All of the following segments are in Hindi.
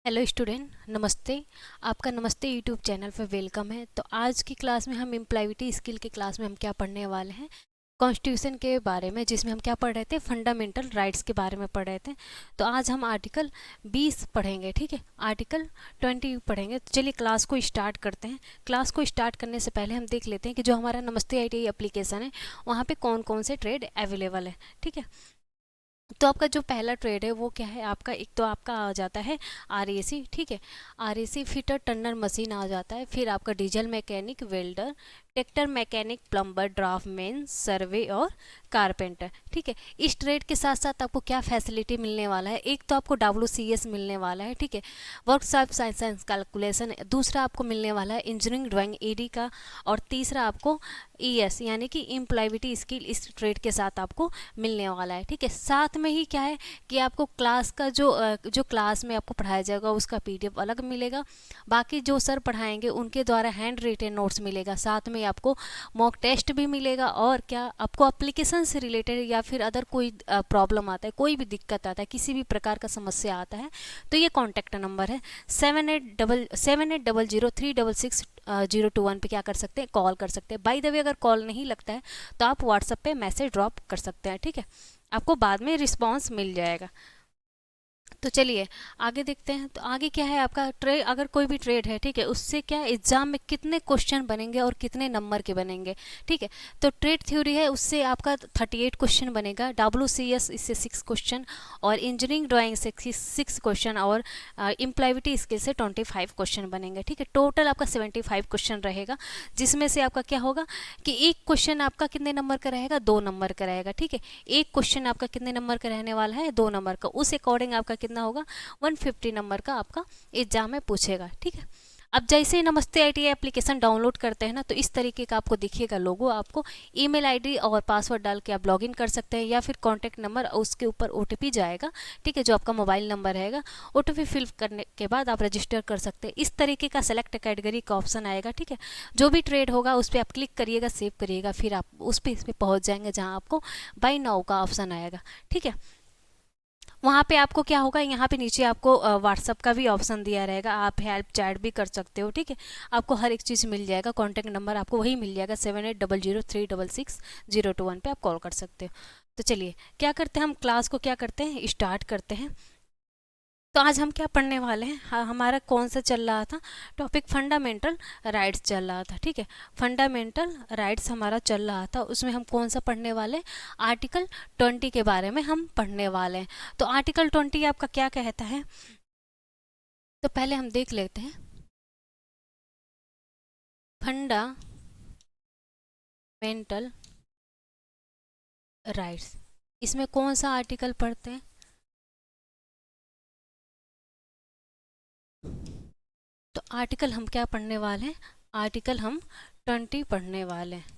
हेलो स्टूडेंट, नमस्ते। आपका नमस्ते यूट्यूब चैनल पर वेलकम है। तो आज की क्लास में हम एम्प्लॉयबिलिटी स्किल के क्लास में हम क्या पढ़ने वाले हैं, कॉन्स्टिट्यूशन के बारे में, जिसमें हम क्या पढ़ रहे थे, फंडामेंटल राइट्स के बारे में पढ़ रहे थे। तो आज हम आर्टिकल 20 पढ़ेंगे, ठीक है। आर्टिकल 20 पढ़ेंगे। तो चलिए क्लास को स्टार्ट करते हैं। क्लास को स्टार्ट करने से पहले हम देख लेते हैं कि जो हमारा नमस्ते ITI एप्लीकेशन है वहाँ पर कौन कौन से ट्रेड अवेलेबल है, ठीक है। तो आपका जो पहला ट्रेड है वो क्या है, आपका एक तो आपका आ जाता है RAC, ठीक है। RAC फिटर टर्नर मशीन आ जाता है। फिर आपका diesel mechanic, welder, tractor mechanic, plumber, draftsman, survey और कारपेंटर, ठीक है। इस ट्रेड के साथ साथ आपको क्या फैसिलिटी मिलने वाला है, एक तो आपको WCS मिलने वाला है, ठीक है, वर्कशॉप साइंस एंड कैलकुलेशन। दूसरा आपको मिलने वाला है इंजीनियरिंग ड्राइंग AD का। और तीसरा आपको ES यानी कि एम्प्लॉयबिलिटी स्किल इस ट्रेड के साथ आपको मिलने वाला है, ठीक है। साथ में ही क्या है कि आपको क्लास का जो क्लास में आपको पढ़ाया जाएगा उसका PDF अलग मिलेगा। बाकी जो सर पढ़ाएंगे उनके द्वारा हैंड रिटेन नोट्स मिलेगा। साथ में आपको मॉक टेस्ट भी मिलेगा। और क्या आपको एप्लीकेशन से रिलेटेड या फिर अदर कोई प्रॉब्लम आता है, कोई भी दिक्कत आता है, किसी भी प्रकार का समस्या आता है, तो ये कॉन्टैक्ट नंबर है 7800366021 पे क्या कर सकते हैं, कॉल कर सकते हैं। बाय द वे अगर कॉल नहीं लगता है तो आप व्हाट्सएप पे मैसेज ड्रॉप कर सकते हैं, ठीक है। आपको बाद में रिस्पांस मिल जाएगा। तो चलिए आगे देखते हैं। तो आगे क्या है आपका ट्रेड, अगर कोई भी ट्रेड है, ठीक है, उससे क्या एग्जाम में कितने क्वेश्चन बनेंगे और कितने नंबर के बनेंगे, ठीक है। तो ट्रेड थ्योरी है, उससे आपका 38 क्वेश्चन बनेगा। WCS इससे 6 क्वेश्चन, और इंजीनियरिंग ड्राइंग से 6 क्वेश्चन, और एम्प्लॉयबिलिटी स्किल से 25 क्वेश्चन बनेंगे, ठीक है। टोटल आपका 75 क्वेश्चन रहेगा, जिसमें से आपका क्या होगा कि एक क्वेश्चन आपका कितने नंबर का रहेगा, 2 नंबर का रहेगा, ठीक है। एक क्वेश्चन आपका कितने नंबर का रहने वाला है, 2 नंबर का। उस अकॉर्डिंग आपका कितना होगा, 150 नंबर का आपका एग्जाम में पूछेगा, ठीक है। अब जैसे ही नमस्ते ITI एप्लीकेशन डाउनलोड करते हैं ना, तो इस तरीके का आपको दिखेगा लोगो। आपको ईमेल ID और पासवर्ड डाल के आप लॉगिन कर सकते हैं, या फिर कॉन्टैक्ट नंबर उसके ऊपर OTP जाएगा, ठीक है, जो आपका मोबाइल नंबर रहेगा। OTP फिल करने के बाद आप रजिस्टर कर सकते हैं। इस तरीके का सेलेक्ट कैटेगरी का ऑप्शन आएगा, ठीक है। जो भी ट्रेड होगा उस पर आप क्लिक करिएगा, सेव करिएगा, फिर आप उस पर इस पर पहुँच जाएंगे जहाँ आपको बाय नाउ का ऑप्शन आएगा, ठीक है। वहाँ पे आपको क्या होगा, यहाँ पे नीचे आपको व्हाट्सअप का भी ऑप्शन दिया रहेगा, आप हेल्प चैट भी कर सकते हो, ठीक है। आपको हर एक चीज़ मिल जाएगा। कॉन्टैक्ट नंबर आपको वही मिल जाएगा, 7800366021 पे आप कॉल कर सकते हो। तो चलिए क्या करते हैं, हम क्लास को क्या करते हैं, स्टार्ट करते हैं। तो आज हम क्या पढ़ने वाले हैं, हमारा कौन सा चल रहा था टॉपिक, फंडामेंटल राइट्स चल रहा था, ठीक है। फंडामेंटल राइट्स हमारा चल रहा था, उसमें हम कौन सा पढ़ने वाले हैं, आर्टिकल 20 के बारे में हम पढ़ने वाले हैं। तो आर्टिकल 20 आपका क्या कहता है, तो पहले हम देख लेते हैं। फंडामेंटल राइट्स, इसमें कौन सा आर्टिकल पढ़ते हैं, तो आर्टिकल हम क्या पढ़ने वाले हैं, आर्टिकल हम 20 पढ़ने वाले हैं।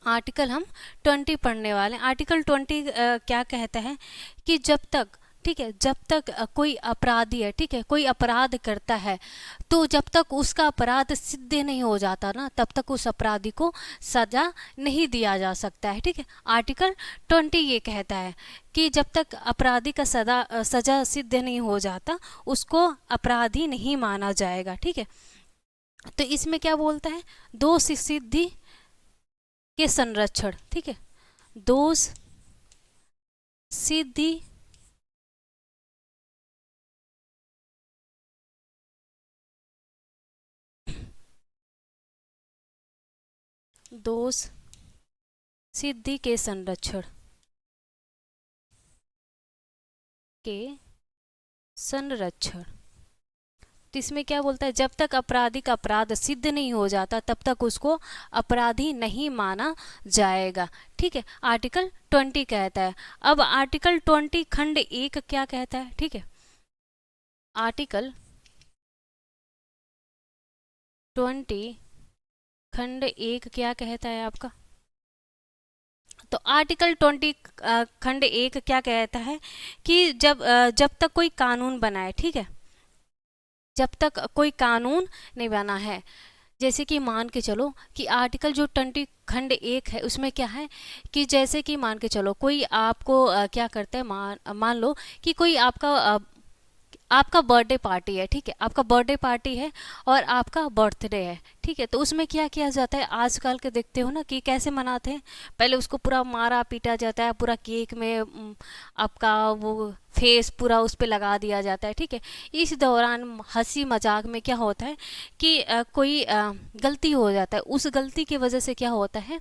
आर्टिकल हम 20 पढ़ने वाले हैं। आर्टिकल 20 क्या कहता है कि जब तक, ठीक है, जब तक कोई अपराधी है, ठीक है, कोई अपराध करता है, तो जब तक उसका अपराध सिद्ध नहीं हो जाता ना, तब तक उस अपराधी को सजा नहीं दिया जा सकता है, ठीक है। आर्टिकल 20 ये कहता है कि जब तक अपराधी का सजा सिद्ध नहीं हो जाता, उसको अपराधी नहीं माना जाएगा, ठीक है। तो इसमें क्या बोलता है, दोष सिद्धि के संरक्षण, ठीक है, दोष सिद्धि दोष सिद्धि के संरक्षण के संरक्षण। तो इसमें क्या बोलता है, जब तक अपराधी का अपराध सिद्ध नहीं हो जाता तब तक उसको अपराधी नहीं माना जाएगा, ठीक है। आर्टिकल 20 कहता है। अब आर्टिकल 20 खंड 1 क्या कहता है, ठीक है। आर्टिकल 20 खंड 1 क्या कहता है आपका, तो आर्टिकल 20 खंड 1 क्या कहता है कि जब तक कोई कानून बना है, ठीक है, जब तक कोई कानून नहीं बना है, जैसे कि मान के चलो कि आर्टिकल जो 20 खंड 1 है उसमें क्या है कि जैसे कि मान के चलो कोई आपको क्या करता है, मान मान लो कि कोई आपका बर्थडे पार्टी है, ठीक है, आपका बर्थडे पार्टी है और आपका बर्थडे है, ठीक है। तो उसमें क्या किया जाता है, आजकल के देखते हो ना कि कैसे मनाते हैं, पहले उसको पूरा मारा पीटा जाता है, पूरा केक में आपका वो फेस पूरा उस पर लगा दिया जाता है, ठीक है। इस दौरान हंसी मजाक में क्या होता है कि कोई गलती हो जाता है, उस गलती की वजह से क्या होता है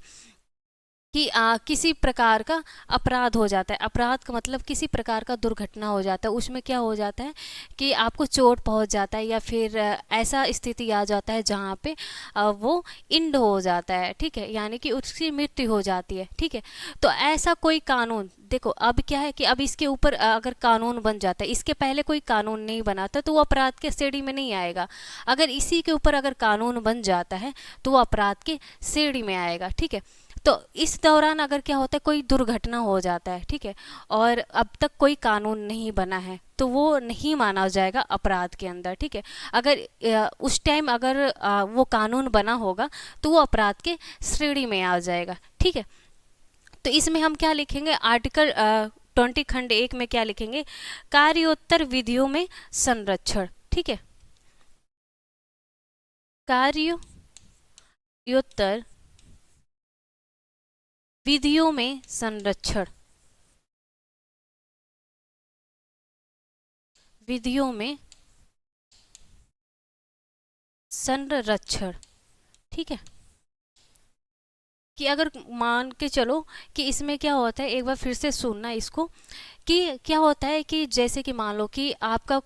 कि किसी प्रकार का अपराध हो जाता है। अपराध का मतलब किसी प्रकार का दुर्घटना हो जाता है, उसमें क्या हो जाता है कि आपको चोट पहुंच जाता है या फिर ऐसा स्थिति आ जाता है जहाँ पे वो इंड हो जाता है, ठीक है, यानी कि उसकी मृत्यु हो जाती है, ठीक है। तो ऐसा कोई कानून देखो, अब क्या है कि अब इसके ऊपर अगर कानून बन जाता है, इसके पहले कोई कानून नहीं बना था तो वो अपराध के श्रेणी में नहीं आएगा। अगर इसी के ऊपर अगर कानून बन जाता है तो वो अपराध के श्रेणी में आएगा, ठीक है। तो इस दौरान अगर क्या होता है, कोई दुर्घटना हो जाता है, ठीक है, और अब तक कोई कानून नहीं बना है तो वो नहीं माना जाएगा अपराध के अंदर, ठीक है। अगर उस टाइम अगर वो कानून बना होगा तो वो अपराध के श्रेणी में आ जाएगा, ठीक है। तो इसमें हम क्या लिखेंगे, आर्टिकल 20 खंड 1 में क्या लिखेंगे, कार्योत्तर विधियों में संरक्षण, ठीक है, कार्योत्तर विधियों में संरक्षण, विधियों में संरक्षण, ठीक है। कि अगर मान के चलो कि इसमें क्या होता है, एक बार फिर से सुनना इसको, कि क्या होता है कि जैसे कि मान लो कि आपका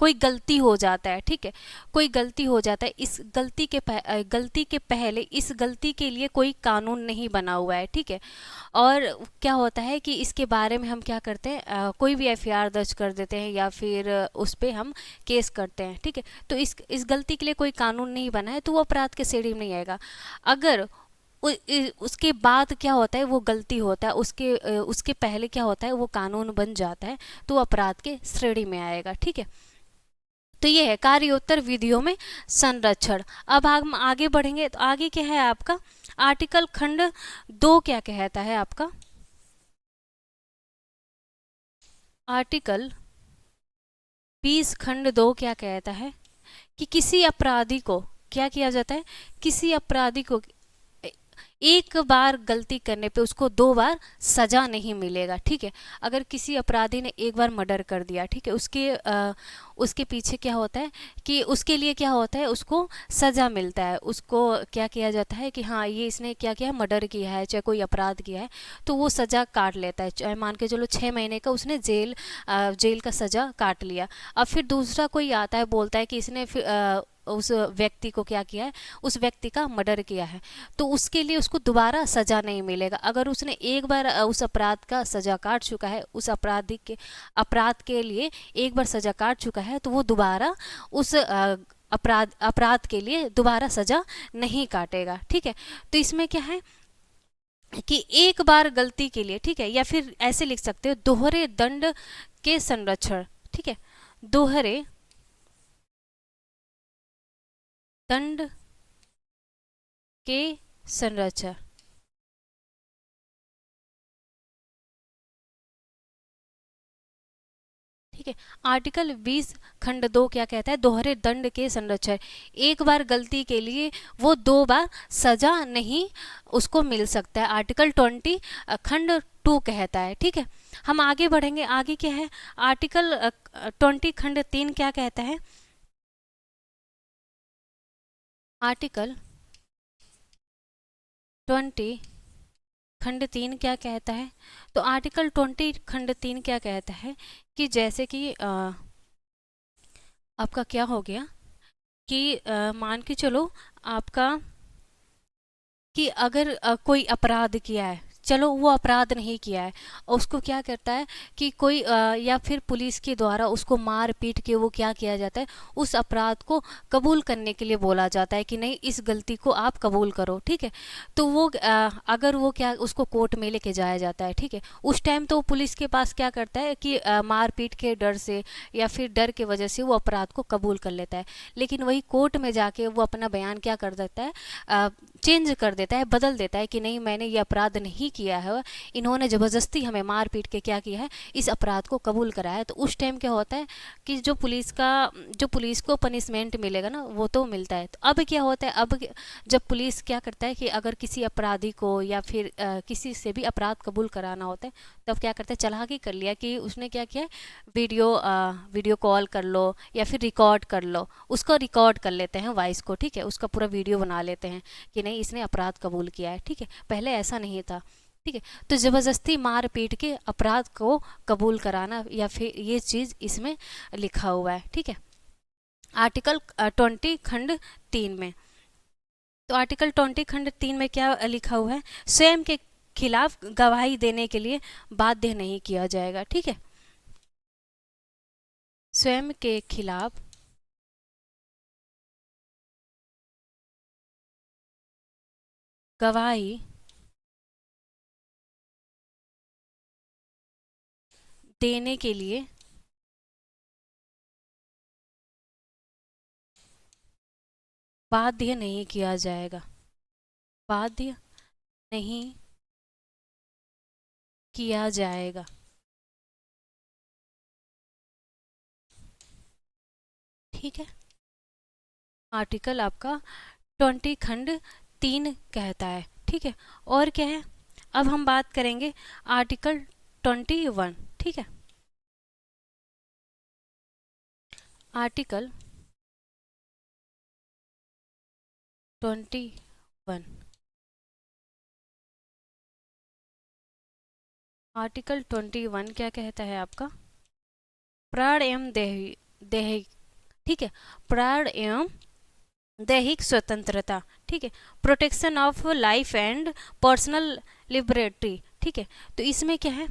कोई गलती हो जाता है, ठीक है, कोई गलती हो जाता है, इस गलती के पहले इस गलती के लिए कोई कानून नहीं बना हुआ है, ठीक है। और क्या होता है कि इसके बारे में हम क्या करते हैं, कोई भी एफआईआर दर्ज कर देते हैं या फिर उस पर हम केस करते हैं, ठीक है। तो इस गलती के लिए कोई कानून नहीं बना है तो वो अपराध के श्रेणी में नहीं आएगा। अगर उसके बाद क्या होता है, वो गलती होता है, उसके पहले क्या होता है, वो कानून बन जाता है तो वो अपराध के श्रेणी में आएगा, ठीक है। तो ये है कार्योत्तर विधियों में संरक्षण। अब हम आगे बढ़ेंगे तो आगे क्या है आपका, आर्टिकल खंड 2 क्या कहता है आपका, आर्टिकल 20 खंड 2 क्या कहता है कि किसी अपराधी को क्या किया जाता है, किसी अपराधी को एक बार गलती करने पे उसको 2 बार सजा नहीं मिलेगा, ठीक है। अगर किसी अपराधी ने एक बार मर्डर कर दिया, ठीक है, उसके पीछे क्या होता है कि उसके लिए क्या होता है, उसको सजा मिलता है, उसको क्या किया जाता है कि हाँ ये इसने क्या किया, मर्डर किया है, चाहे कोई अपराध किया है तो वो सजा काट लेता है, चाहे मान के चलो 6 महीने का उसने जेल का सजा काट लिया। अब फिर दूसरा कोई आता है बोलता है कि इसने उस व्यक्ति को क्या किया है, उस व्यक्ति का मर्डर किया है, तो उसके लिए उसको दोबारा सजा नहीं मिलेगा। अगर उसने एक बार उस अपराध का सजा काट चुका है, उस अपराध के लिए एक बार सजा काट चुका है तो वो दोबारा उस अपराध के लिए दोबारा सजा नहीं काटेगा, ठीक है। तो इसमें क्या है कि एक बार गलती के लिए, ठीक है, या फिर ऐसे लिख सकते हो दोहरे दंड के संरक्षण, ठीक है, दोहरे दंड के संरक्षण, ठीक है। आर्टिकल 20 खंड 2 क्या कहता है, दोहरे दंड के संरक्षण, एक बार गलती के लिए वो 2 बार सजा नहीं उसको मिल सकता है, आर्टिकल 20 खंड 2 कहता है, ठीक है। हम आगे बढ़ेंगे, आगे क्या है, आर्टिकल 20 खंड 3 क्या कहता है, आर्टिकल 20 खंड 3 क्या कहता है, तो आर्टिकल 20 खंड 3 क्या कहता है कि जैसे कि आपका क्या हो गया कि मान के चलो आपका कि अगर कोई अपराध किया है, चलो वो अपराध नहीं किया है, और उसको क्या करता है कि कोई या फिर पुलिस के द्वारा उसको मार पीट के वो क्या किया जाता है, उस अपराध को कबूल करने के लिए बोला जाता है कि नहीं इस गलती को आप कबूल करो, ठीक है। तो वो अगर वो क्या उसको कोर्ट में लेके जाया जाता है, ठीक है, उस टाइम तो पुलिस के पास क्या करता है कि मार पीट के डर से या फिर डर के वजह से वो अपराध को कबूल कर लेता है। लेकिन वही कोर्ट में जाके वो अपना बयान क्या कर देता है, चेंज कर देता है, बदल देता है कि नहीं मैंने ये अपराध नहीं किया है, इन्होंने ज़बरदस्ती हमें मार पीट के क्या किया है, इस अपराध को कबूल कराया है। तो उस टाइम क्या होता है कि जो पुलिस को पनिशमेंट मिलेगा ना वो तो मिलता है। तो अब क्या होता है, अब जब पुलिस क्या करता है कि अगर किसी अपराधी को या फिर किसी से भी अपराध कबूल कराना होता है, तब क्या करता है, चालाकी कर लिया कि उसने क्या किया, वीडियो कॉल कर लो या फिर रिकॉर्ड कर लो, उसको रिकॉर्ड कर लेते हैं वॉइस को, ठीक है, उसका पूरा वीडियो बना लेते हैं कि नहीं इसने अपराध कबूल किया है, ठीक है। पहले ऐसा नहीं था, ठीक है। तो ज़बरदस्ती मार पीट के अपराध को कबूल कराना या फिर ये चीज़ इसमें लिखा हुआ है, ठीक है। आर्टिकल 20 खंड 3 में, तो आर्टिकल 20 खंड 3 में क्या लिखा हुआ है, स्वयं के खिलाफ गवाही देने के लिए बाध्य नहीं किया जाएगा, ठीक है। स्वयं के खिलाफ गवाही देने के लिए बाध्य नहीं किया जाएगा, बाध्य नहीं किया जाएगा, ठीक है। आर्टिकल आपका 20 खंड 3 कहता है, ठीक है। और क्या है, अब हम बात करेंगे आर्टिकल 21, ठीक है। आर्टिकल 21, आर्टिकल 21 क्या कहता है आपका, प्राण एवं देह, ठीक है, प्राण एवं दैहिक स्वतंत्रता, ठीक है, protection of life and personal liberty, ठीक है। तो इसमें क्या है,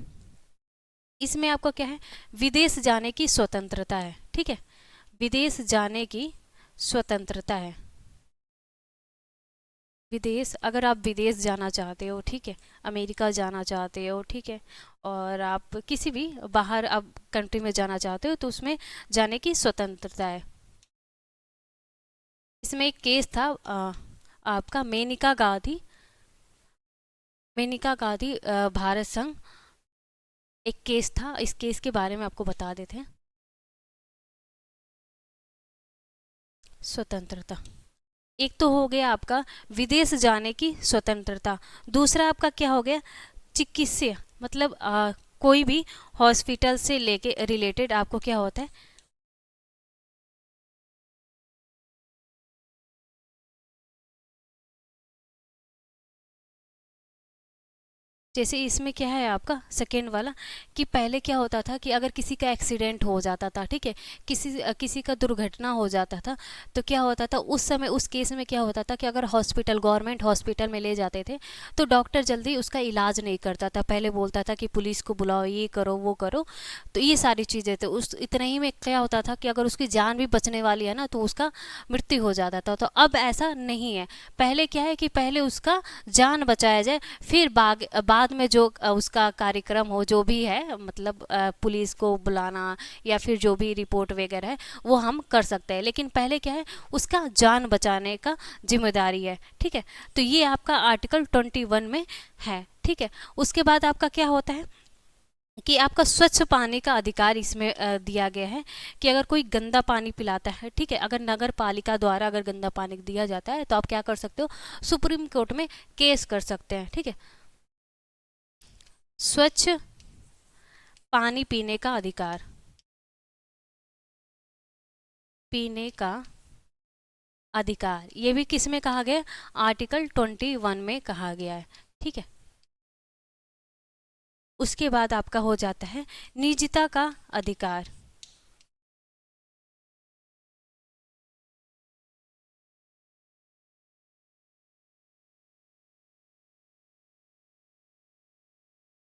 इसमें आपका क्या है, विदेश जाने की स्वतंत्रता है, ठीक है, विदेश जाने की स्वतंत्रता है। विदेश, अगर आप विदेश जाना चाहते हो, ठीक है, अमेरिका जाना चाहते हो, ठीक है, और आप किसी भी बाहर आप कंट्री में जाना चाहते हो तो उसमें जाने की स्वतंत्रता है। इसमें एक केस था आपका मेनका गांधी भारत संघ, एक केस था, इस केस के बारे में आपको बता देते हैं। स्वतंत्रता, एक तो हो गया आपका विदेश जाने की स्वतंत्रता, दूसरा आपका क्या हो गया, चिकित्सीय, मतलब कोई भी हॉस्पिटल से लेके रिलेटेड आपको क्या होता है, जैसे इसमें क्या है आपका सेकेंड वाला, कि पहले क्या होता था कि अगर किसी का एक्सीडेंट हो जाता था, ठीक है, किसी का दुर्घटना हो जाता था, तो क्या होता था उस समय, उस केस में क्या होता था कि अगर हॉस्पिटल, गवर्नमेंट हॉस्पिटल में ले जाते थे तो डॉक्टर जल्दी उसका इलाज नहीं करता था, पहले बोलता था कि पुलिस को बुलाओ, ये करो वो करो। तो ये सारी चीज़ें थे, उस इतने ही में क्या होता था कि अगर उसकी जान भी बचने वाली है ना तो उसका मृत्यु हो जाता था। तो अब ऐसा नहीं है, पहले क्या है कि पहले उसका जान बचाया जाए, फिर बाद में जो उसका कार्यक्रम हो, जो भी है, मतलब पुलिस को बुलाना या फिर जो भी रिपोर्ट वगैरह है वो हम कर सकते हैं, लेकिन पहले क्या है, उसका जान बचाने का जिम्मेदारी है, ठीक है। तो ये आपका आर्टिकल 21 में है, ठीक है। उसके बाद आपका क्या होता है कि आपका स्वच्छ पानी का अधिकार इसमें दिया गया है, कि अगर कोई गंदा पानी पिलाता है, ठीक है, अगर नगर पालिका द्वारा अगर गंदा पानी दिया जाता है तो आप क्या कर सकते हो, सुप्रीम कोर्ट में केस कर सकते हैं, ठीक है। स्वच्छ पानी पीने का अधिकार, पीने का अधिकार, ये भी किस में कहा गया, आर्टिकल 21 में कहा गया है, ठीक है। उसके बाद आपका हो जाता है निजता का अधिकार,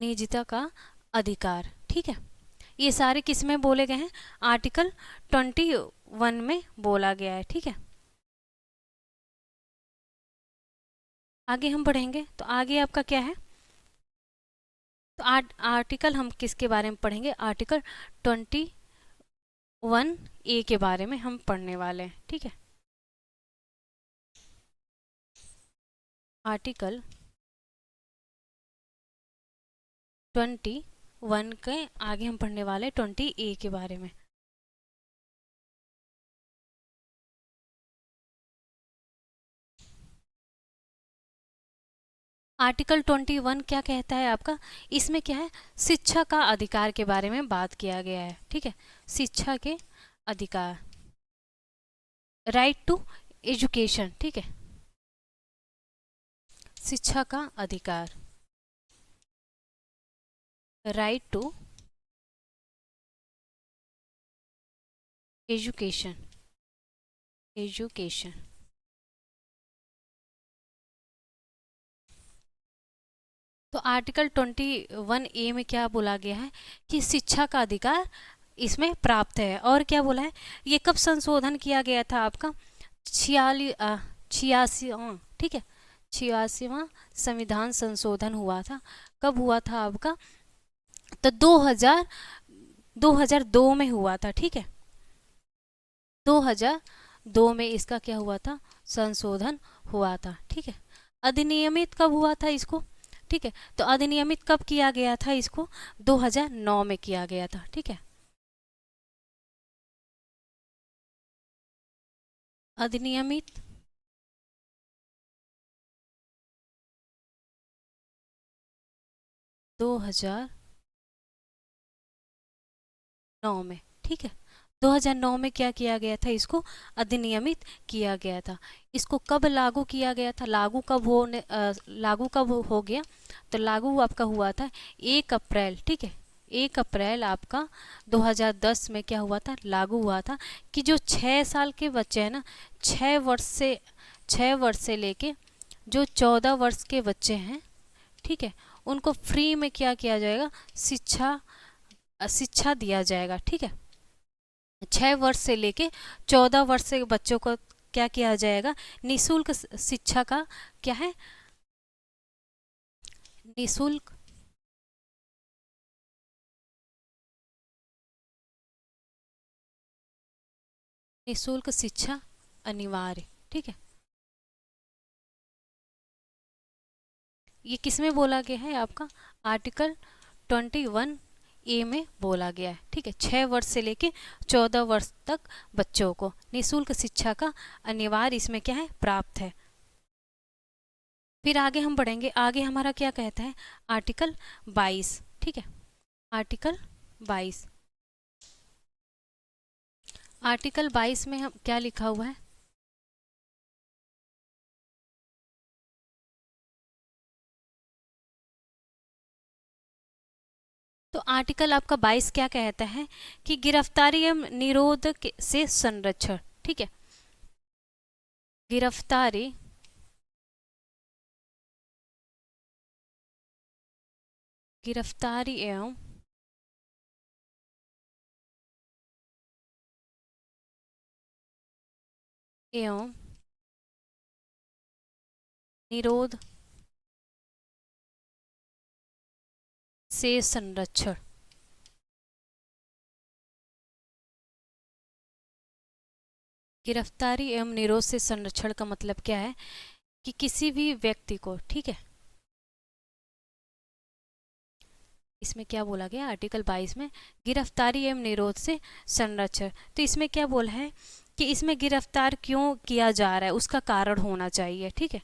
निजता का अधिकार। ठीक है, ये सारे किस में बोले गए हैं? आर्टिकल 21 में बोला गया है। ठीक है, आगे हम बढ़ेंगे तो आगे आपका क्या है? तो आर्टिकल हम किसके बारे में पढ़ेंगे? आर्टिकल 21A के बारे में हम पढ़ने वाले हैं। ठीक है, आर्टिकल 21 के आगे हम पढ़ने वाले 20A के बारे में। आर्टिकल 21 क्या कहता है आपका? इसमें क्या है? शिक्षा का अधिकार के बारे में बात किया गया है। ठीक है, शिक्षा के अधिकार, राइट टू एजुकेशन। ठीक है, शिक्षा का अधिकार, राइट टू एजुकेशन, एजुकेशन। तो आर्टिकल 21A में क्या बोला गया है कि शिक्षा का अधिकार इसमें प्राप्त है। और क्या बोला है? ये कब संशोधन किया गया था आपका? 86वां, ठीक है, 86वां संविधान संशोधन हुआ था। कब हुआ था आपका? तो 2002 में हुआ था। ठीक है, 2002 में इसका क्या हुआ था? संशोधन हुआ था। ठीक है, अधिनियमित कब हुआ था इसको? ठीक है, तो अधिनियमित कब किया गया था इसको? 2009 में किया गया था। ठीक है, अधिनियमित 2009 में। ठीक है, 2009 में क्या किया गया था? इसको अधिनियमित किया गया था। इसको कब लागू किया गया था? लागू कब हो गया? तो लागू आपका हुआ था 1 अप्रैल। ठीक है, 1 अप्रैल आपका 2010 में क्या हुआ था? लागू हुआ था कि जो 6 साल के बच्चे हैं ना, 6 वर्ष से लेके जो 14 वर्ष के बच्चे हैं, ठीक है, उनको फ्री में क्या किया जाएगा? शिक्षा दिया जाएगा। ठीक है, 6 वर्ष से लेके 14 वर्ष के बच्चों को क्या किया जाएगा? निःशुल्क शिक्षा का क्या है? निःशुल्क निःशुल्क शिक्षा अनिवार्य। ठीक है, ये किस में बोला गया है आपका? आर्टिकल 21A में बोला गया है। ठीक है, 6 वर्ष से लेके 14 वर्ष तक बच्चों को निःशुल्क शिक्षा का अनिवार्य इसमें क्या है? प्राप्त है। फिर आगे हम बढ़ेंगे, आगे हमारा क्या कहता है? आर्टिकल 22। ठीक है, आर्टिकल 22, आर्टिकल 22 में हम क्या लिखा हुआ है? तो आर्टिकल आपका 22 क्या कहता है कि गिरफ्तारी एवं निरोध से संरक्षण। ठीक है, गिरफ्तारी गिरफ्तारी एवं निरोध से संरक्षण। गिरफ्तारी एवं निरोध से संरक्षण का मतलब क्या है कि किसी भी व्यक्ति को, ठीक है, इसमें क्या बोला गया? आर्टिकल 22 में गिरफ्तारी एवं निरोध से संरक्षण। तो इसमें क्या बोला है कि इसमें गिरफ्तार क्यों किया जा रहा है, उसका कारण होना चाहिए। ठीक है,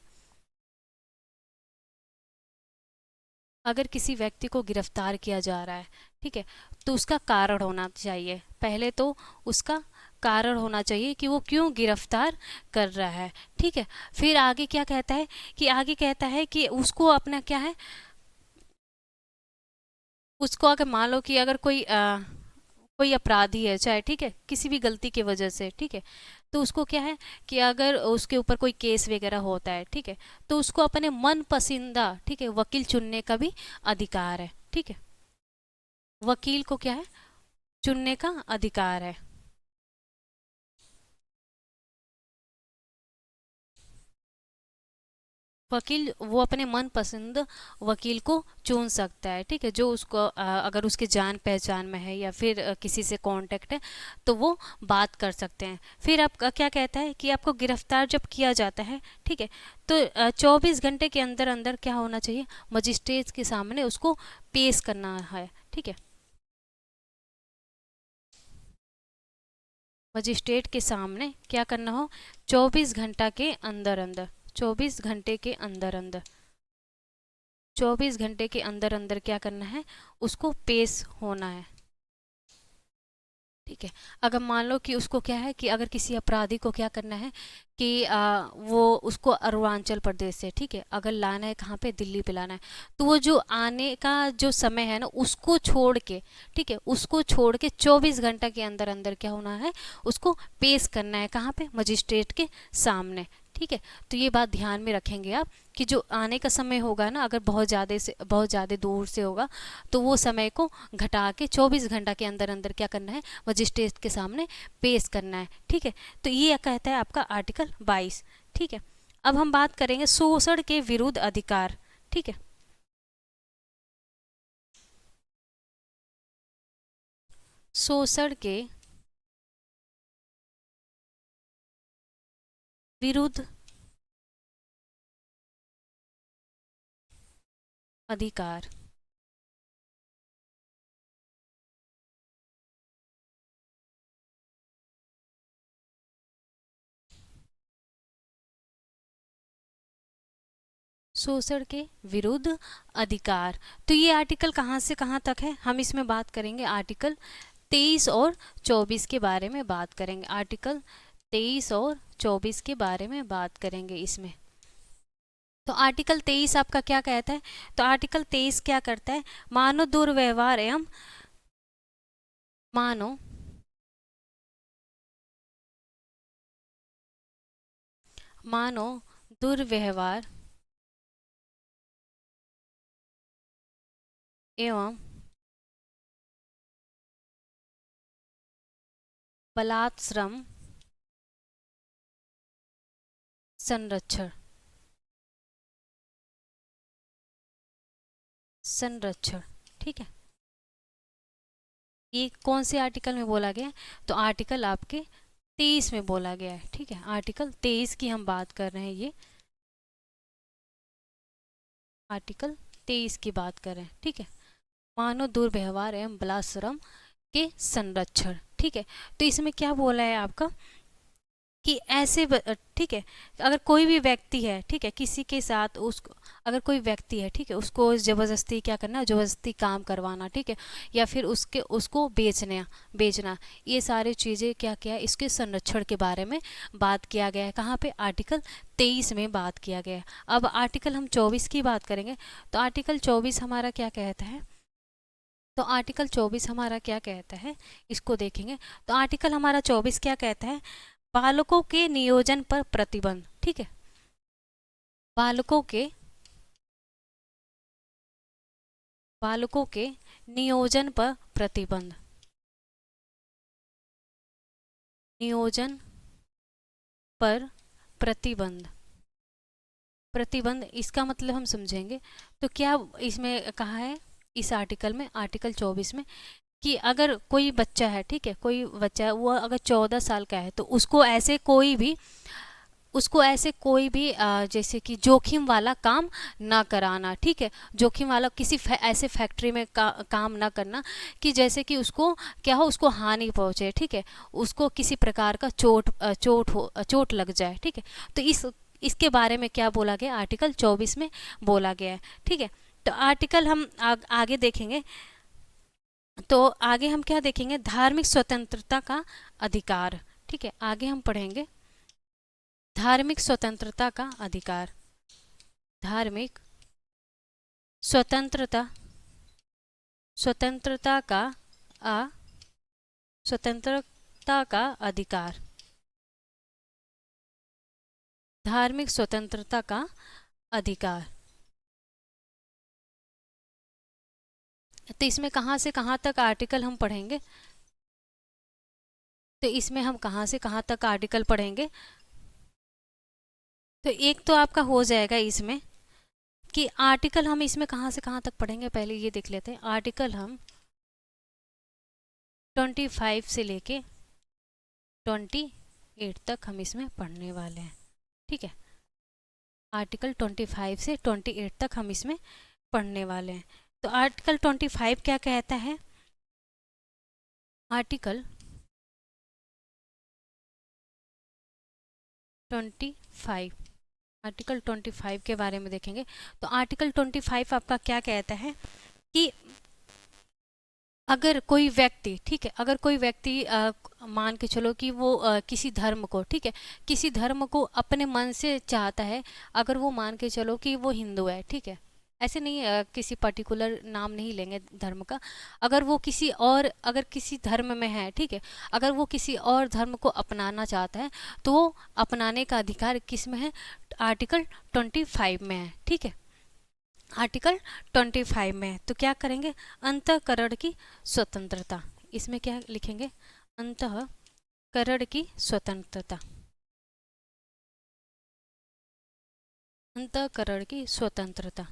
अगर किसी व्यक्ति को गिरफ्तार किया जा रहा है, ठीक है, तो उसका कारण होना चाहिए। पहले तो उसका कारण होना चाहिए कि वो क्यों गिरफ्तार कर रहा है। ठीक है, फिर आगे क्या कहता है कि आगे कहता है कि उसको अपना क्या है, उसको अगर मान लो कि अगर कोई अपराधी है, चाहे, ठीक है, किसी भी गलती की वजह से, ठीक है, तो उसको क्या है कि अगर उसके ऊपर कोई केस वगैरह होता है, ठीक है, तो उसको अपने मन पसंदीदा, ठीक है, वकील चुनने का भी अधिकार है। ठीक है। वकील को क्या है, चुनने का अधिकार है। वकील वो अपने मनपसंद वकील को चुन सकता है, ठीक है, जो उसको अगर उसके जान पहचान में है या फिर किसी से कांटेक्ट है तो वो बात कर सकते हैं। फिर आपका क्या कहता है कि आपको गिरफ्तार जब किया जाता है, ठीक है, तो 24 घंटे के अंदर अंदर क्या होना चाहिए, मजिस्ट्रेट के सामने उसको पेश करना है, ठीक है। मजिस्ट्रेट के सामने क्या करना हो, 24 घंटा के अंदर अंदर, 24 घंटे के अंदर अंदर, 24 घंटे के अंदर अंदर क्या करना है, उसको पेश होना है, ठीक है। अगर मान लो कि उसको क्या है कि अगर किसी अपराधी को क्या करना है कि वो उसको अरुणाचल प्रदेश से, ठीक है, अगर लाना है कहाँ पे, दिल्ली पे लाना है, तो वो जो आने का जो समय है ना उसको छोड़ के, ठीक है, उसको छोड़ के 24 घंटा के अंदर अंदर क्या होना है, उसको पेश करना है कहाँ पे, मजिस्ट्रेट के सामने, ठीक है। तो ये बात ध्यान में रखेंगे आप कि जो आने का समय होगा ना, अगर बहुत ज़्यादा दूर से होगा तो वो समय को घटा के 24 घंटा के अंदर अंदर क्या करना है, मजिस्ट्रेट के सामने पेश करना है, ठीक है। तो ये कहता है आपका आर्टिकल 22, ठीक है। अब हम बात करेंगे शोषण के विरुद्ध अधिकार, ठीक है। शोषण के विरुद्ध अधिकार, शोषण के विरुद्ध अधिकार। तो ये आर्टिकल कहाँ से कहाँ तक है, हम इसमें बात करेंगे आर्टिकल 23 और 24 के बारे में बात करेंगे, आर्टिकल 23 और 24 के बारे में बात करेंगे इसमें। तो आर्टिकल 23 आपका क्या कहता है, तो आर्टिकल 23 क्या करता है, मानव दुर्व्यवहार एवं मानव मानव दुर्व्यवहार एवं बलात्श्रम संरक्षण संरक्षण, ठीक है। ये कौन से आर्टिकल में बोला गया है, तो आर्टिकल आपके 23 में बोला गया है, ठीक है, आर्टिकल 23 की हम बात कर रहे हैं, ये आर्टिकल 23 की बात कर रहे हैं, ठीक है, मानव दुर्व्यवहार एवं बलात्संग के संरक्षण, ठीक है। तो इसमें क्या बोला है आपका कि ऐसे ठीक है, अगर कोई भी व्यक्ति है, ठीक है, किसी के साथ उसको, अगर कोई व्यक्ति है, ठीक है, उसको जबरदस्ती क्या करना, जबरदस्ती काम करवाना, ठीक है, या फिर उसके उसको बेचना, ये सारी चीज़ें क्या क्या है, इसके संरक्षण के बारे में बात किया गया है, कहाँ पे, आर्टिकल 23 में बात किया गया है। अब आर्टिकल हम 24 की बात करेंगे, तो आर्टिकल 24 हमारा क्या कहता है, तो आर्टिकल 24 हमारा क्या कहता है, इसको देखेंगे। तो आर्टिकल हमारा 24 क्या कहता है, बालकों के नियोजन पर प्रतिबंध, ठीक है, बालकों के बालकों के नियोजन पर प्रतिबंध, नियोजन पर प्रतिबंध, प्रतिबंध इसका मतलब हम समझेंगे। तो क्या इसमें कहा है, इस आर्टिकल में, आर्टिकल 24 में, कि अगर कोई बच्चा है, ठीक है, कोई बच्चा है, वो अगर 14 साल का है तो उसको ऐसे कोई भी जैसे कि जोखिम वाला काम ना कराना, ठीक है, जोखिम वाला किसी ऐसे फैक्ट्री में काम ना करना कि जैसे कि उसको क्या हो, उसको हानि पहुंचे, ठीक है, उसको किसी प्रकार का चोट लग जाए, ठीक है। तो इसके बारे में क्या बोला गया, आर्टिकल 24 में बोला गया है, ठीक है। तो आर्टिकल हम आगे देखेंगे, तो आगे हम क्या देखेंगे, धार्मिक स्वतंत्रता का अधिकार, ठीक है, आगे हम पढ़ेंगे धार्मिक स्वतंत्रता का अधिकार, धार्मिक स्वतंत्रता स्वतंत्रता का अ स्वतंत्रता का अधिकार, धार्मिक स्वतंत्रता का अधिकार, तो इसमें कहाँ से कहाँ तक आर्टिकल हम पढ़ेंगे? तो इसमें हम कहाँ से कहाँ तक आर्टिकल पढ़ेंगे? तो एक तो आपका हो जाएगा इसमें कि आर्टिकल हम इसमें कहाँ से कहाँ तक पढ़ेंगे, पहले ये देख लेते हैं। आर्टिकल हम 25 से लेके 28 तक हम इसमें पढ़ने वाले हैं, ठीक है। आर्टिकल 25 से 28 तक हम इसमें पढ़ने वाले हैं। तो आर्टिकल 25 क्या कहता है? आर्टिकल 25, आर्टिकल 25 के बारे में देखेंगे। तो आर्टिकल 25 आपका क्या कहता है कि अगर कोई व्यक्ति, ठीक है, अगर कोई व्यक्ति मान के चलो कि वो किसी धर्म को, ठीक है, किसी धर्म को अपने मन से चाहता है, अगर वो मान के चलो कि वो हिंदू है, ठीक है, ऐसे नहीं किसी पर्टिकुलर नाम नहीं लेंगे धर्म का, अगर वो किसी और, अगर किसी धर्म में है, ठीक है, अगर वो किसी और धर्म को अपनाना चाहता है तो वो अपनाने का अधिकार किस में है? आर्टिकल 25 में है, ठीक है। आर्टिकल 25 में। तो क्या करेंगे? अंतःकरण की स्वतंत्रता, इसमें क्या लिखेंगे? अंतःकरण की स्वतंत्रता, अंतःकरण की स्वतंत्रता।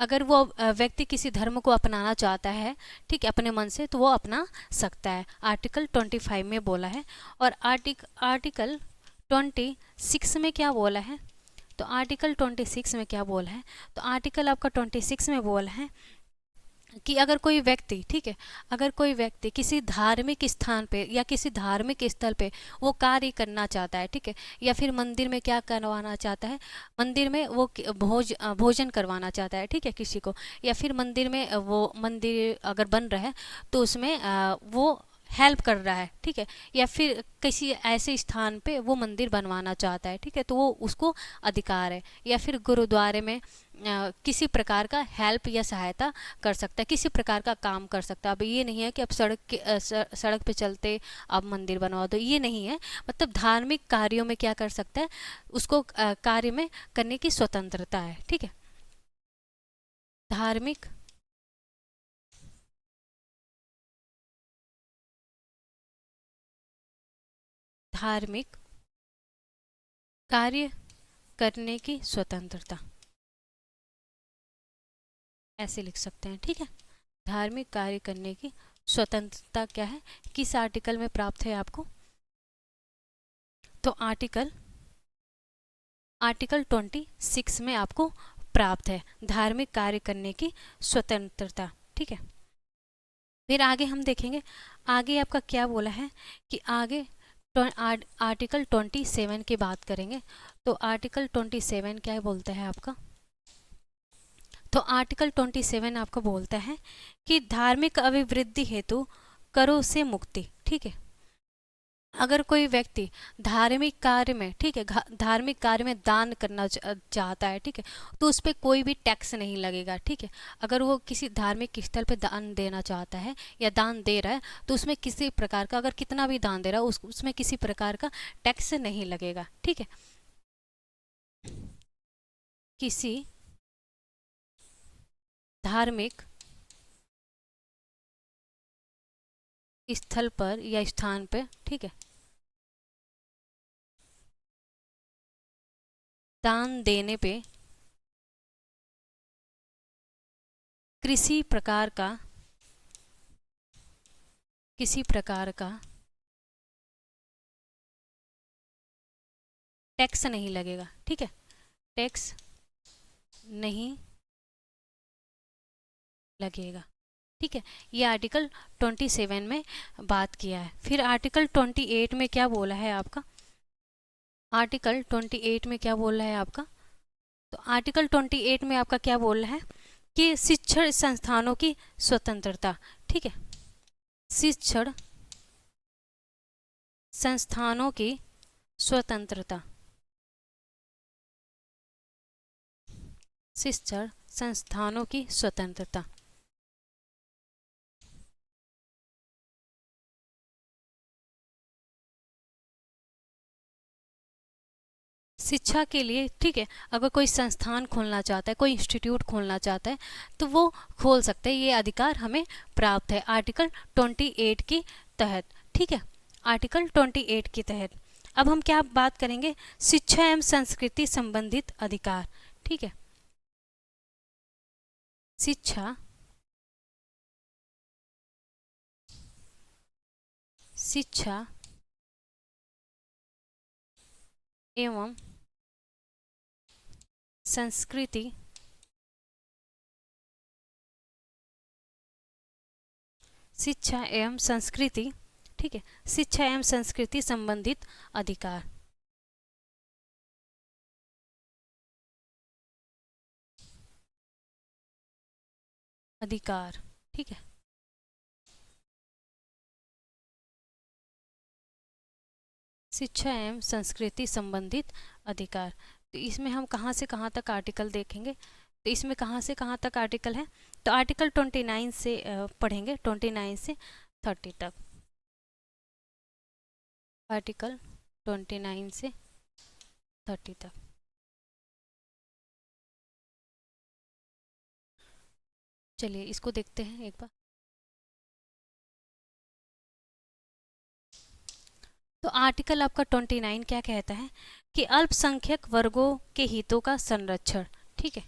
अगर वो व्यक्ति किसी धर्म को अपनाना चाहता है, ठीक है, अपने मन से, तो वो अपना सकता है, आर्टिकल 25 में बोला है। और आर्टिकल 26 में क्या बोला है? तो आर्टिकल 26 में क्या बोला है? तो आर्टिकल आपका 26 में बोला है कि अगर कोई व्यक्ति, ठीक है, अगर कोई व्यक्ति किसी धार्मिक स्थान पे या किसी धार्मिक स्थल पे वो कार्य करना चाहता है, ठीक है, या फिर मंदिर में क्या करवाना चाहता है, मंदिर में वो भोजन करवाना चाहता है, ठीक है, किसी को, या फिर मंदिर में वो मंदिर अगर बन रहा है तो उसमें वो हेल्प कर रहा है, ठीक है, या फिर किसी ऐसे स्थान पे वो मंदिर बनवाना चाहता है, ठीक है, तो वो उसको अधिकार है। या फिर गुरुद्वारे में किसी प्रकार का हेल्प या सहायता कर सकता है, किसी प्रकार का काम कर सकता है। अब ये नहीं है कि अब सड़क पे चलते आप मंदिर बनवा दो, ये नहीं है। मतलब धार्मिक कार्यों में क्या कर सकता है, उसको कार्य में करने की स्वतंत्रता है, ठीक है। धार्मिक धार्मिक कार्य करने की स्वतंत्रता, ऐसे लिख सकते हैं, ठीक है। धार्मिक कार्य करने की स्वतंत्रता क्या है, किस आर्टिकल में प्राप्त है आपको? तो आर्टिकल 26 में आपको प्राप्त है धार्मिक कार्य करने की स्वतंत्रता, ठीक है। फिर आगे हम देखेंगे, आगे आपका क्या बोला है कि आगे आर्टिकल 27 की बात करेंगे। तो आर्टिकल 27 क्या बोलता है आपका? तो आर्टिकल 27 आपको बोलता है कि धार्मिक अभिवृद्धि हेतु करों से मुक्ति, ठीक है। अगर कोई व्यक्ति धार्मिक कार्य में, ठीक है, धार्मिक कार्य में दान करना चाहता है, ठीक है, तो उस पर कोई भी टैक्स नहीं लगेगा, ठीक है। अगर वो किसी धार्मिक स्थल पे दान देना चाहता है या दान दे रहा है तो उसमें किसी प्रकार का, अगर कितना भी दान दे रहा है उसमें किसी प्रकार का टैक्स नहीं लगेगा, ठीक है। किसी धार्मिक स्थल पर या स्थान पर, ठीक है, दान देने पे किसी प्रकार का टैक्स नहीं लगेगा, ठीक है, टैक्स नहीं लगेगा, ठीक है। ये आर्टिकल 27 में बात किया है। फिर आर्टिकल 28 में क्या बोला है आपका? आर्टिकल 28 में क्या बोल रहा है आपका? तो आर्टिकल 28 में आपका क्या बोल रहा है कि शिक्षण संस्थानों की स्वतंत्रता, ठीक है, शिक्षण संस्थानों की स्वतंत्रता, शिक्षण संस्थानों की स्वतंत्रता। शिक्षा के लिए, ठीक है, अगर कोई संस्थान खोलना चाहता है, कोई इंस्टीट्यूट खोलना चाहता है, तो वो खोल सकते हैं। ये अधिकार हमें प्राप्त है आर्टिकल 28 के तहत, ठीक है, आर्टिकल 28 के तहत। अब हम क्या बात करेंगे, शिक्षा एवं संस्कृति संबंधित अधिकार, ठीक है। शिक्षा शिक्षा एवं संस्कृति शिक्षा एवं संस्कृति, ठीक है, शिक्षा एवं संस्कृति संबंधित अधिकार। अधिकार, ठीक है। शिक्षा एवं संस्कृति संबंधित अधिकार। तो इसमें हम कहाँ से कहाँ तक आर्टिकल देखेंगे, तो इसमें कहाँ से कहाँ तक आर्टिकल है, तो आर्टिकल 29 से पढ़ेंगे, 29 से 30 तक। आर्टिकल 29 से 30 तक। चलिए इसको देखते हैं एक बार। तो आर्टिकल आपका 29 क्या कहता है कि अल्पसंख्यक वर्गों के हितों का संरक्षण, ठीक है।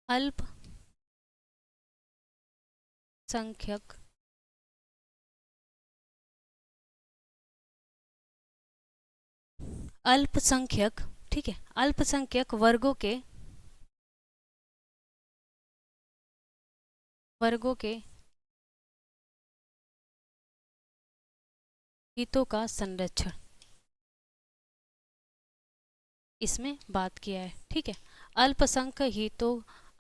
अल्पसंख्यक अल्पसंख्यक, ठीक है, अल्पसंख्यक वर्गों के हितों का संरक्षण, इसमें बात किया है, ठीक है।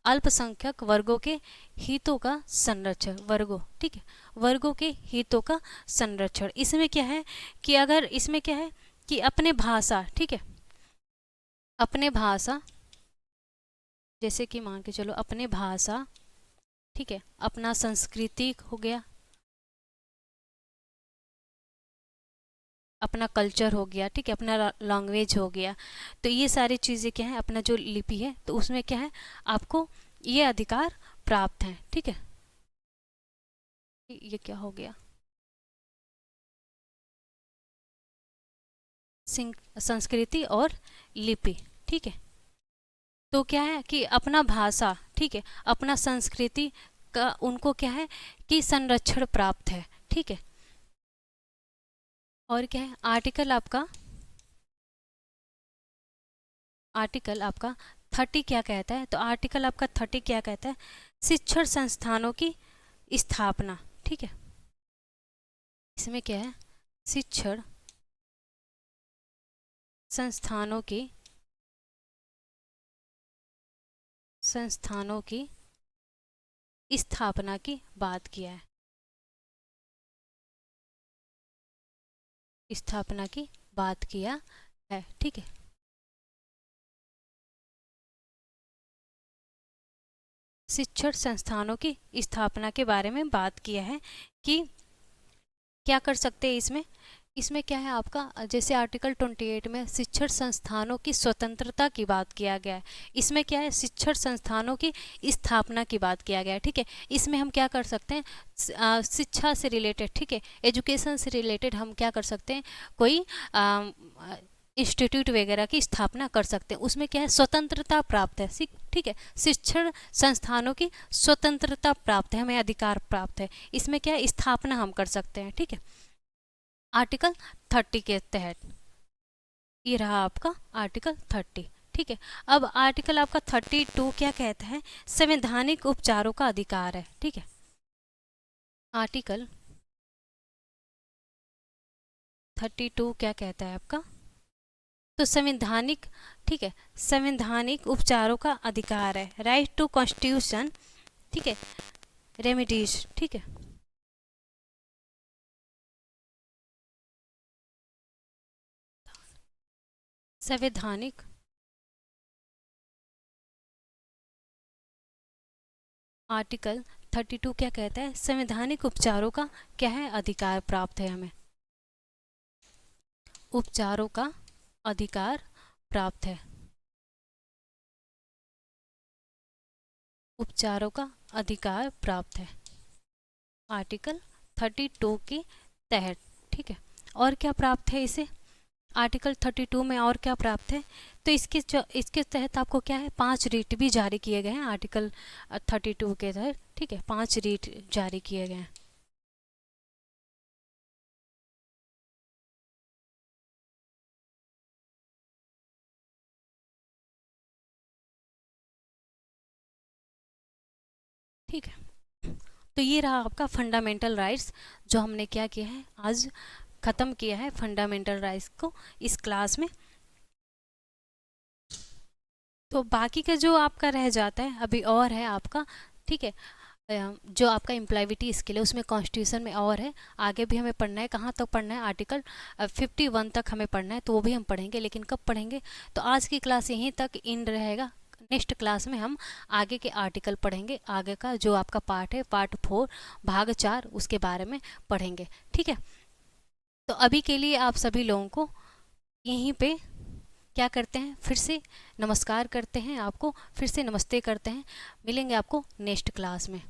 अल्पसंख्यक वर्गों के हितों का संरक्षण, वर्गों, ठीक है, वर्गों के हितों का संरक्षण। इसमें क्या है कि अगर इसमें क्या है कि अपने भाषा, ठीक है, अपने भाषा, जैसे कि मान के चलो अपने भाषा, ठीक है, अपना संस्कृति हो गया, अपना कल्चर हो गया, ठीक है, अपना लैंग्वेज हो गया। तो ये सारी चीज़ें क्या है, अपना जो लिपि है, तो उसमें क्या है, आपको ये अधिकार प्राप्त है, ठीक है। ये क्या हो गया, संस्कृति और लिपि, ठीक है। तो क्या है कि अपना भाषा, ठीक है, अपना संस्कृति का उनको क्या है कि संरक्षण प्राप्त है, ठीक है। और क्या है, आर्टिकल आपका 30 क्या कहता है, तो आर्टिकल आपका 30 क्या कहता है, शिक्षण संस्थानों की स्थापना, ठीक है। इसमें क्या है, शिक्षण संस्थानों की स्थापना की बात किया है, स्थापना की बात किया है, ठीक है। शिक्षण संस्थानों की स्थापना के बारे में बात किया है कि क्या कर सकते हैं इसमें। इसमें क्या है आपका, जैसे आर्टिकल 28 में शिक्षण संस्थानों की स्वतंत्रता की बात किया गया है, इसमें क्या है, शिक्षण संस्थानों की स्थापना की बात किया गया है, ठीक है। इसमें हम क्या कर सकते हैं, शिक्षा से रिलेटेड, ठीक है, एजुकेशन से रिलेटेड हम क्या कर सकते हैं, कोई इंस्टीट्यूट वगैरह की स्थापना कर सकते हैं। उसमें क्या है, स्वतंत्रता प्राप्त है, ठीक है, शिक्षण संस्थानों की स्वतंत्रता प्राप्त है, हमें अधिकार प्राप्त है। इसमें क्या है, स्थापना हम कर सकते हैं, ठीक है, आर्टिकल 30 के तहत। ये रहा आपका आर्टिकल 30, ठीक है। अब आर्टिकल आपका 32 क्या कहता है, संवैधानिक उपचारों का अधिकार है, ठीक है। आर्टिकल 32 क्या कहता है आपका, तो संवैधानिक, ठीक है, संवैधानिक उपचारों का अधिकार है, राइट टू कॉन्स्टिट्यूशन, ठीक है, रेमिडीज, ठीक है। संवैधानिक आर्टिकल 32 क्या कहता है, संवैधानिक उपचारों का क्या है, अधिकार प्राप्त है हमें, उपचारों का अधिकार प्राप्त है, उपचारों का अधिकार प्राप्त है आर्टिकल 32 के तहत। ठीक है, और क्या प्राप्त है इसे आर्टिकल 32 में, और क्या प्राप्त है, तो इसके तहत आपको क्या है, 5 रीट भी जारी किए गए हैं आर्टिकल 32 के तहत। ठीक है, 5 रीट जारी किए गए हैं। ठीक है, तो ये रहा आपका फंडामेंटल राइट्स, जो हमने क्या किया है, आज ख़त्म किया है फंडामेंटल राइट्स को इस क्लास में। तो बाकी का जो आपका रह जाता है अभी और है आपका। ठीक है, जो आपका एम्प्लॉयबिलिटी स्किल है उसमें कॉन्स्टिट्यूशन में और है, आगे भी हमें पढ़ना है, कहाँ तक पढ़ना है, आर्टिकल 51 तक हमें पढ़ना है, तो वो भी हम पढ़ेंगे, लेकिन कब पढ़ेंगे, तो आज की क्लास यहीं तक एंड रहेगा। नेक्स्ट क्लास में हम आगे के आर्टिकल पढ़ेंगे, आगे का जो आपका पार्ट है, पार्ट 4 भाग 4, उसके बारे में पढ़ेंगे। ठीक है, तो अभी के लिए आप सभी लोगों को यहीं पे क्या करते हैं, फिर से नमस्कार करते हैं, आपको फिर से नमस्ते करते हैं, मिलेंगे आपको नेक्स्ट क्लास में।